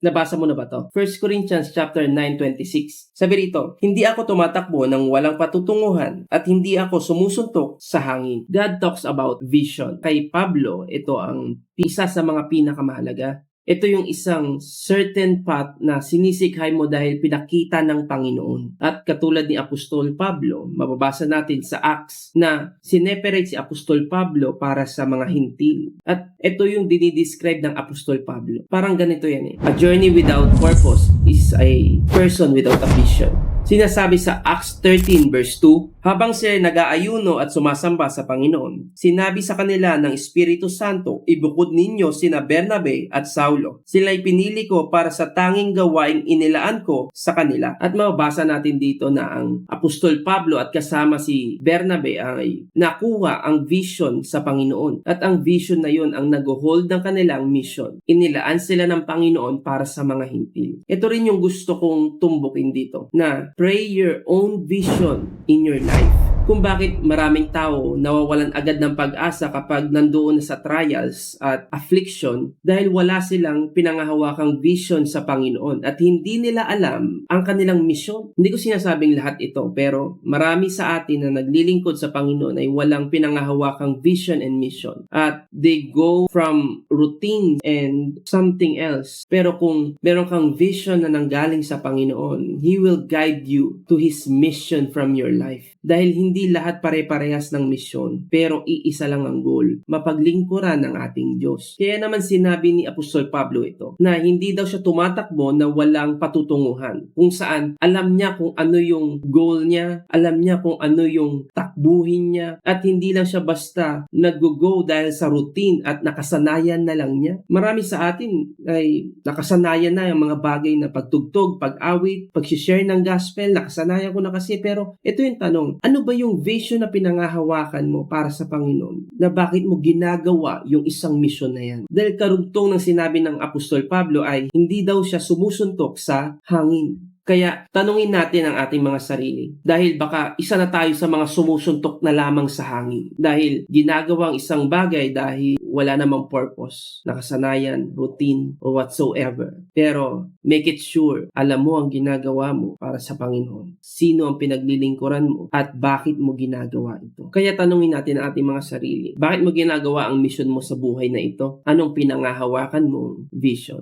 Nabasa mo na ba to? 1 Corinthians chapter 9:26. Sabi rito, hindi ako tumatakbo ng walang patutunguhan at hindi ako sumusuntok sa hangin. God talks about vision. Kay Pablo, ito ang isa sa mga pinakamahalaga. Ito yung isang certain path na sinisikhay mo dahil pinakita ng Panginoon. At katulad ni Apostol Pablo, mababasa natin sa Acts na sineperate si Apostol Pablo para sa mga hintil. At ito yung dinidescribe ng Apostol Pablo. Parang ganito yan eh. A journey without purpose is a person without a vision. Sinasabi sa Acts 13 verse 2, habang sila nag-aayuno at sumasamba sa Panginoon, sinabi sa kanila ng Espiritu Santo, ibukod ninyo sina Bernabe at Saulo. Sila'y pinili ko para sa tanging gawaing inilaan ko sa kanila. At mababasa natin dito na ang Apostol Pablo at kasama si Bernabe ay nakuha ang vision sa Panginoon. At ang vision na yun ang nag-hold ng kanilang mission. Inilaan sila ng Panginoon para sa mga hintil. Ito rin yung gusto kong tumbukin dito, na pray your own vision in your life. Kung bakit maraming tao nawawalan agad ng pag-asa kapag nandoon sa trials at affliction dahil wala silang pinangahawakang vision sa Panginoon at hindi nila alam ang kanilang misyon. Hindi ko sinasabing lahat ito, pero marami sa atin na naglilingkod sa Panginoon ay walang pinangahawakang vision and mission. At they go from routine and something else. Pero kung meron kang vision na nanggaling sa Panginoon, He will guide you to His mission from your life. Dahil hindi lahat pare-parehas ng misyon, pero iisa lang ang goal, mapaglingkuran ng ating Diyos. Kaya naman sinabi ni Apostol Pablo ito, na hindi daw siya tumatakbo na walang patutunguhan, kung saan alam niya kung ano yung goal niya, alam niya kung ano yung takbuhin niya, at hindi lang siya basta nag-go dahil sa routine at nakasanayan na lang niya. Marami sa atin ay nakasanayan na yung mga bagay na pagtugtog, pag-awit, pag-share ng gospel, nakasanayan ko na kasi, pero ito yung tanong, ano ba yung vision na pinangahawakan mo para sa Panginoon, na bakit mo ginagawa yung isang misyon na yan? Dahil karugtong ng sinabi ng Apostol Pablo ay hindi daw siya sumusuntok sa hangin. Kaya tanungin natin ang ating mga sarili, dahil baka isa na tayo sa mga sumusuntok na lamang sa hangin dahil ginagawang isang bagay dahil wala namang purpose, nakasanayan, routine, or whatsoever. Pero make it sure, alam mo ang ginagawa mo para sa Panginoon. Sino ang pinaglilingkuran mo at bakit mo ginagawa ito? Kaya tanungin natin ang ating mga sarili, bakit mo ginagawa ang mission mo sa buhay na ito? Anong pinangahawakan mong vision?